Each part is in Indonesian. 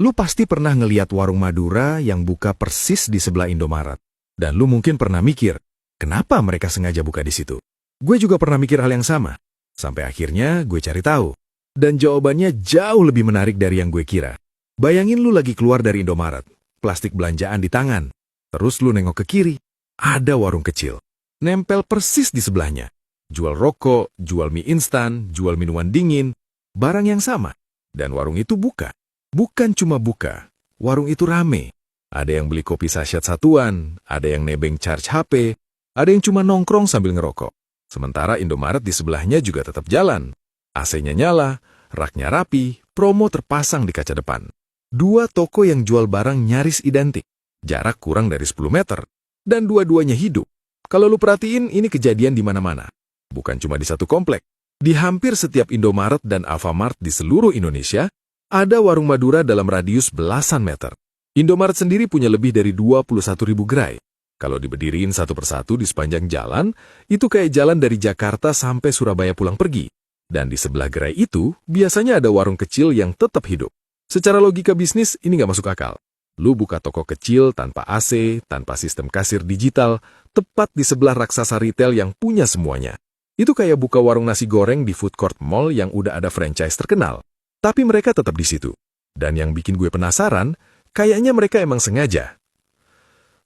Lu pasti pernah ngeliat warung Madura yang buka persis di sebelah Indomaret. Dan lu mungkin pernah mikir, kenapa mereka sengaja buka di situ? Gue juga pernah mikir hal yang sama. Sampai akhirnya gue cari tahu. Dan jawabannya jauh lebih menarik dari yang gue kira. Bayangin lu lagi keluar dari Indomaret, plastik belanjaan di tangan. Terus lu nengok ke kiri, ada warung kecil. Nempel persis di sebelahnya. Jual rokok, jual mie instan, jual minuman dingin. Barang yang sama. Dan warung itu buka. Bukan cuma buka, warung itu rame. Ada yang beli kopi saset satuan, ada yang nebeng charge HP, ada yang cuma nongkrong sambil ngerokok. Sementara Indomaret di sebelahnya juga tetap jalan. AC-nya nyala, raknya rapi, promo terpasang di kaca depan. Dua toko yang jual barang nyaris identik. Jarak kurang dari 10 meter. Dan dua-duanya hidup. Kalau lu perhatiin, ini kejadian di mana-mana. Bukan cuma di satu komplek. Di hampir setiap Indomaret dan Alfamart di seluruh Indonesia, ada warung Madura dalam radius belasan meter. Indomaret sendiri punya lebih dari 21.000 gerai. Kalau diberdiriin satu persatu di sepanjang jalan, itu kayak jalan dari Jakarta sampai Surabaya pulang pergi. Dan di sebelah gerai itu, biasanya ada warung kecil yang tetap hidup. Secara logika bisnis, ini nggak masuk akal. Lu buka toko kecil tanpa AC, tanpa sistem kasir digital, tepat di sebelah raksasa retail yang punya semuanya. Itu kayak buka warung nasi goreng di food court mall yang udah ada franchise terkenal. Tapi mereka tetap di situ. Dan yang bikin gue penasaran, kayaknya mereka emang sengaja.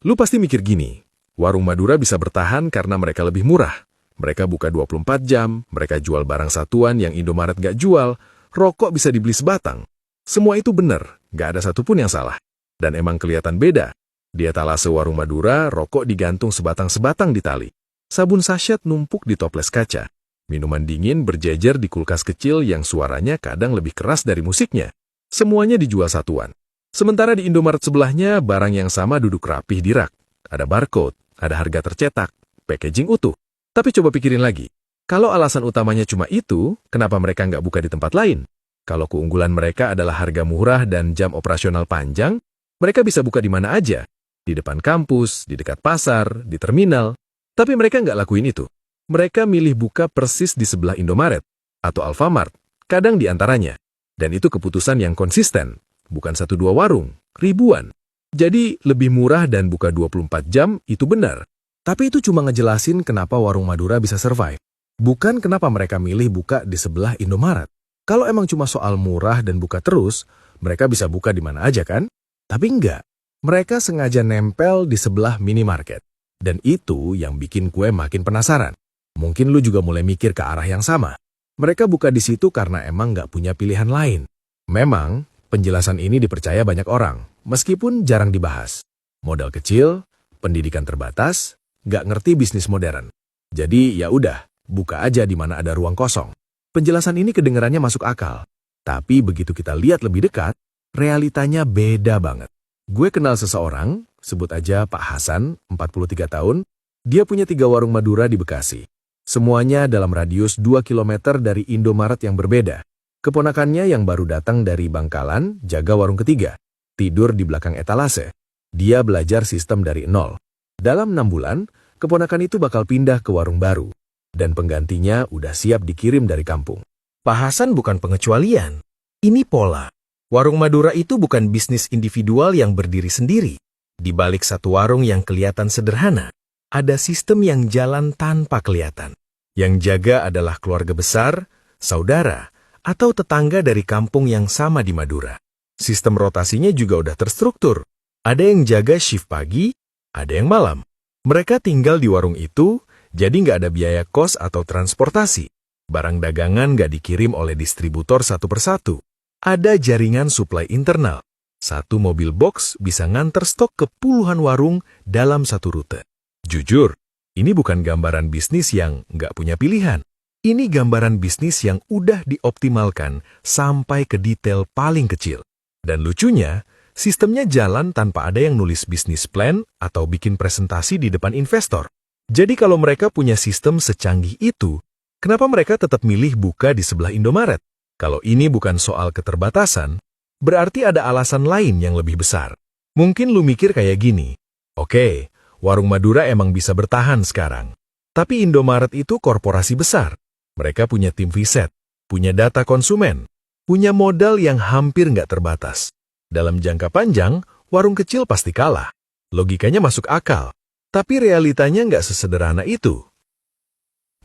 Lu pasti mikir gini, warung Madura bisa bertahan karena mereka lebih murah. Mereka buka 24 jam, mereka jual barang satuan yang Indomaret gak jual, rokok bisa dibeli sebatang. Semua itu benar, gak ada satupun yang salah. Dan emang kelihatan beda. Di etalase warung Madura, rokok digantung sebatang-sebatang di tali. Sabun sachet numpuk di toples kaca. Minuman dingin berjejer di kulkas kecil yang suaranya kadang lebih keras dari musiknya. Semuanya dijual satuan. Sementara di Indomaret sebelahnya, barang yang sama duduk rapih di rak. Ada barcode, ada harga tercetak, packaging utuh. Tapi coba pikirin lagi. Kalau alasan utamanya cuma itu, kenapa mereka nggak buka di tempat lain? Kalau keunggulan mereka adalah harga murah dan jam operasional panjang, mereka bisa buka di mana aja. Di depan kampus, di dekat pasar, di terminal. Tapi mereka nggak lakuin itu. Mereka milih buka persis di sebelah Indomaret atau Alfamart, kadang di antaranya. Dan itu keputusan yang konsisten, bukan 1-2 warung, ribuan. Jadi lebih murah dan buka 24 jam itu benar. Tapi itu cuma ngejelasin kenapa warung Madura bisa survive. Bukan kenapa mereka milih buka di sebelah Indomaret. Kalau emang cuma soal murah dan buka terus, mereka bisa buka di mana aja kan? Tapi enggak. Mereka sengaja nempel di sebelah minimarket. Dan itu yang bikin gue makin penasaran. Mungkin lu juga mulai mikir ke arah yang sama. Mereka buka di situ karena emang nggak punya pilihan lain. Memang, penjelasan ini dipercaya banyak orang, meskipun jarang dibahas. Modal kecil, pendidikan terbatas, nggak ngerti bisnis modern. Jadi ya udah, buka aja di mana ada ruang kosong. Penjelasan ini kedengarannya masuk akal. Tapi begitu kita lihat lebih dekat, realitanya beda banget. Gue kenal seseorang, sebut aja Pak Hasan, 43 tahun, dia punya 3 warung Madura di Bekasi. Semuanya dalam radius 2 km dari Indomaret yang berbeda. Keponakannya yang baru datang dari Bangkalan jaga warung ketiga. Tidur di belakang etalase. Dia belajar sistem dari nol. Dalam 6 bulan, keponakan itu bakal pindah ke warung baru. Dan penggantinya udah siap dikirim dari kampung. Pak Hasan bukan pengecualian. Ini pola. Warung Madura itu bukan bisnis individual yang berdiri sendiri. Di balik satu warung yang kelihatan sederhana, ada sistem yang jalan tanpa kelihatan. Yang jaga adalah keluarga besar, saudara, atau tetangga dari kampung yang sama di Madura. Sistem rotasinya juga udah terstruktur. Ada yang jaga shift pagi, ada yang malam. Mereka tinggal di warung itu, jadi nggak ada biaya kos atau transportasi. Barang dagangan nggak dikirim oleh distributor satu persatu. Ada jaringan suplai internal. Satu mobil box bisa nganter stok ke puluhan warung dalam satu rute. Jujur, ini bukan gambaran bisnis yang nggak punya pilihan. Ini gambaran bisnis yang udah dioptimalkan sampai ke detail paling kecil. Dan lucunya, sistemnya jalan tanpa ada yang nulis bisnis plan atau bikin presentasi di depan investor. Jadi kalau mereka punya sistem secanggih itu, kenapa mereka tetap milih buka di sebelah Indomaret? Kalau ini bukan soal keterbatasan, berarti ada alasan lain yang lebih besar. Mungkin lu mikir kayak gini, oke, warung Madura emang bisa bertahan sekarang. Tapi Indomaret itu korporasi besar. Mereka punya tim riset, punya data konsumen, punya modal yang hampir nggak terbatas. Dalam jangka panjang, warung kecil pasti kalah. Logikanya masuk akal. Tapi realitanya nggak sesederhana itu.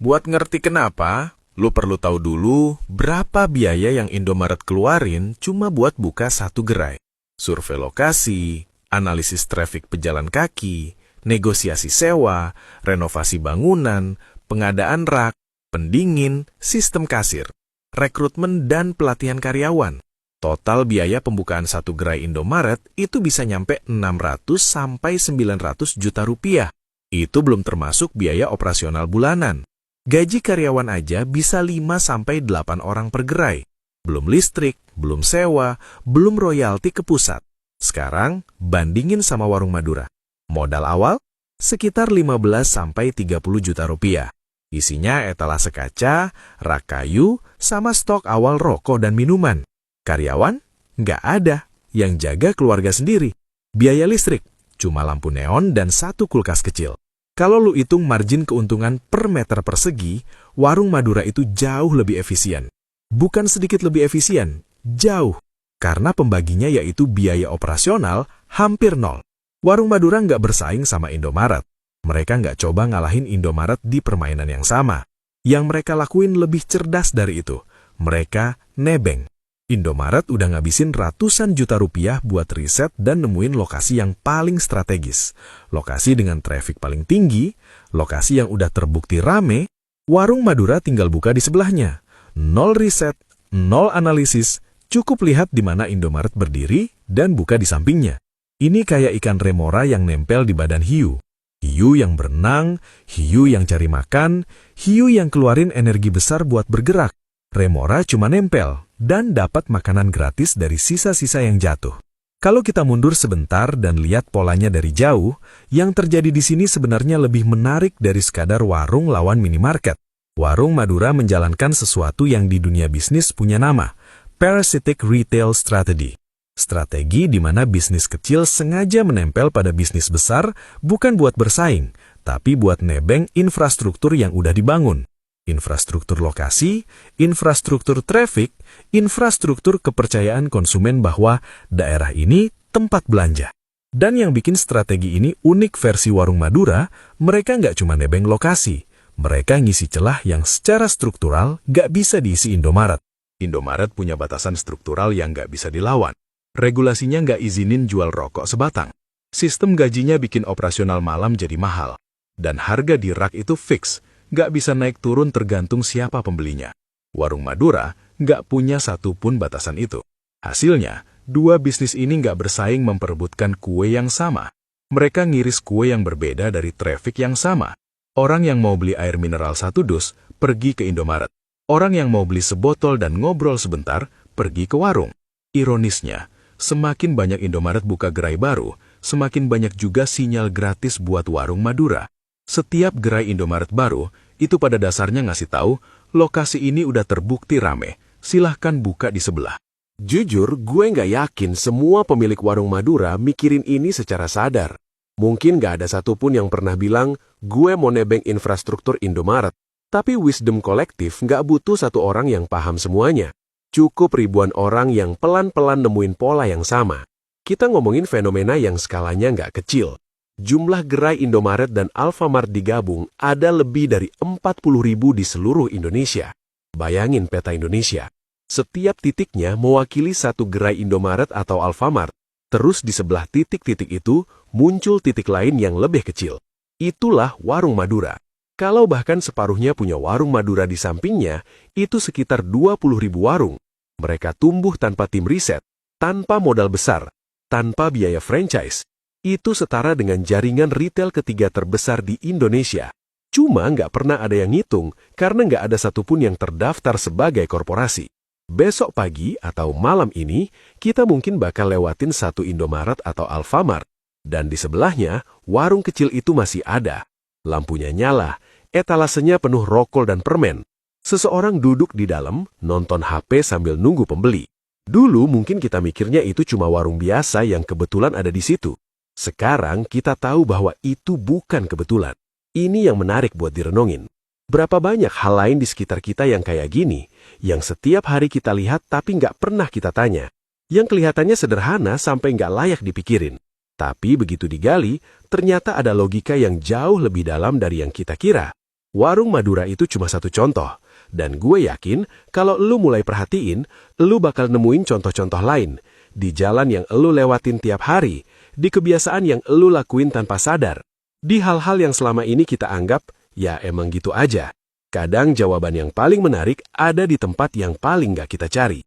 Buat ngerti kenapa, lu perlu tahu dulu berapa biaya yang Indomaret keluarin cuma buat buka satu gerai. Survei lokasi, analisis trafik pejalan kaki, negosiasi sewa, renovasi bangunan, pengadaan rak, pendingin, sistem kasir, rekrutmen dan pelatihan karyawan. Total biaya pembukaan satu gerai Indomaret itu bisa nyampe 600 sampai 900 juta rupiah. Itu belum termasuk biaya operasional bulanan. Gaji karyawan aja bisa 5 sampai 8 orang per gerai. Belum listrik, belum sewa, belum royalti ke pusat. Sekarang bandingin sama warung Madura. Modal awal sekitar 15 sampai 30 juta rupiah. Isinya etalase kaca, rak kayu, sama stok awal rokok dan minuman. Karyawan? Nggak ada. Yang jaga keluarga sendiri. Biaya listrik? Cuma lampu neon dan satu kulkas kecil. Kalau lu hitung margin keuntungan per meter persegi, warung Madura itu jauh lebih efisien. Bukan sedikit lebih efisien, jauh. Karena pembaginya yaitu biaya operasional hampir nol. Warung Madura nggak bersaing sama Indomaret. Mereka nggak coba ngalahin Indomaret di permainan yang sama. Yang mereka lakuin lebih cerdas dari itu. Mereka nebeng. Indomaret udah ngabisin ratusan juta rupiah buat riset dan nemuin lokasi yang paling strategis. Lokasi dengan traffic paling tinggi, lokasi yang udah terbukti rame, warung Madura tinggal buka di sebelahnya. Nol riset, nol analisis, cukup lihat di mana Indomaret berdiri dan buka di sampingnya. Ini kayak ikan remora yang nempel di badan hiu. Hiu yang berenang, hiu yang cari makan, hiu yang keluarin energi besar buat bergerak. Remora cuma nempel dan dapat makanan gratis dari sisa-sisa yang jatuh. Kalau kita mundur sebentar dan lihat polanya dari jauh, yang terjadi di sini sebenarnya lebih menarik dari sekadar warung lawan minimarket. Warung Madura menjalankan sesuatu yang di dunia bisnis punya nama, parasitic retail strategy. Strategi di mana bisnis kecil sengaja menempel pada bisnis besar bukan buat bersaing, tapi buat nebeng infrastruktur yang udah dibangun. Infrastruktur lokasi, infrastruktur traffic, infrastruktur kepercayaan konsumen bahwa daerah ini tempat belanja. Dan yang bikin strategi ini unik versi warung Madura, mereka nggak cuma nebeng lokasi, mereka ngisi celah yang secara struktural nggak bisa diisi Indomaret. Indomaret punya batasan struktural yang nggak bisa dilawan. Regulasinya nggak izinin jual rokok sebatang. Sistem gajinya bikin operasional malam jadi mahal. Dan harga di rak itu fix. Nggak bisa naik turun tergantung siapa pembelinya. Warung Madura nggak punya satupun batasan itu. Hasilnya, dua bisnis ini nggak bersaing memperebutkan kue yang sama. Mereka ngiris kue yang berbeda dari traffic yang sama. Orang yang mau beli air mineral 1 dus, pergi ke Indomaret. Orang yang mau beli sebotol dan ngobrol sebentar, pergi ke warung. Ironisnya, semakin banyak Indomaret buka gerai baru, semakin banyak juga sinyal gratis buat warung Madura. Setiap gerai Indomaret baru, itu pada dasarnya ngasih tahu, lokasi ini udah terbukti rame, silahkan buka di sebelah. Jujur, gue nggak yakin semua pemilik warung Madura mikirin ini secara sadar. Mungkin nggak ada satupun yang pernah bilang, gue mau nebeng infrastruktur Indomaret. Tapi wisdom kolektif nggak butuh satu orang yang paham semuanya. Cukup ribuan orang yang pelan-pelan nemuin pola yang sama. Kita ngomongin fenomena yang skalanya nggak kecil. Jumlah gerai Indomaret dan Alfamart digabung ada lebih dari 40.000 di seluruh Indonesia. Bayangin peta Indonesia. Setiap titiknya mewakili satu gerai Indomaret atau Alfamart. Terus di sebelah titik-titik itu muncul titik lain yang lebih kecil. Itulah warung Madura. Kalau bahkan separuhnya punya warung Madura di sampingnya, itu sekitar 20.000 warung. Mereka tumbuh tanpa tim riset, tanpa modal besar, tanpa biaya franchise. Itu setara dengan jaringan retail ketiga terbesar di Indonesia. Cuma nggak pernah ada yang ngitung karena nggak ada satupun yang terdaftar sebagai korporasi. Besok pagi atau malam ini, kita mungkin bakal lewatin satu Indomaret atau Alfamart. Dan di sebelahnya, warung kecil itu masih ada. Lampunya nyala, etalasenya penuh rokok dan permen. Seseorang duduk di dalam, nonton HP sambil nunggu pembeli. Dulu mungkin kita mikirnya itu cuma warung biasa yang kebetulan ada di situ. Sekarang kita tahu bahwa itu bukan kebetulan. Ini yang menarik buat direnungin. Berapa banyak hal lain di sekitar kita yang kayak gini, yang setiap hari kita lihat tapi nggak pernah kita tanya. yang kelihatannya sederhana sampai nggak layak dipikirin. Tapi begitu digali, ternyata ada logika yang jauh lebih dalam dari yang kita kira. Warung Madura itu cuma satu contoh, dan gue yakin kalau lu mulai perhatiin, lu bakal nemuin contoh-contoh lain, di jalan yang lu lewatin tiap hari, di kebiasaan yang lu lakuin tanpa sadar, di hal-hal yang selama ini kita anggap, ya emang gitu aja. Kadang jawaban yang paling menarik ada di tempat yang paling nggak kita cari.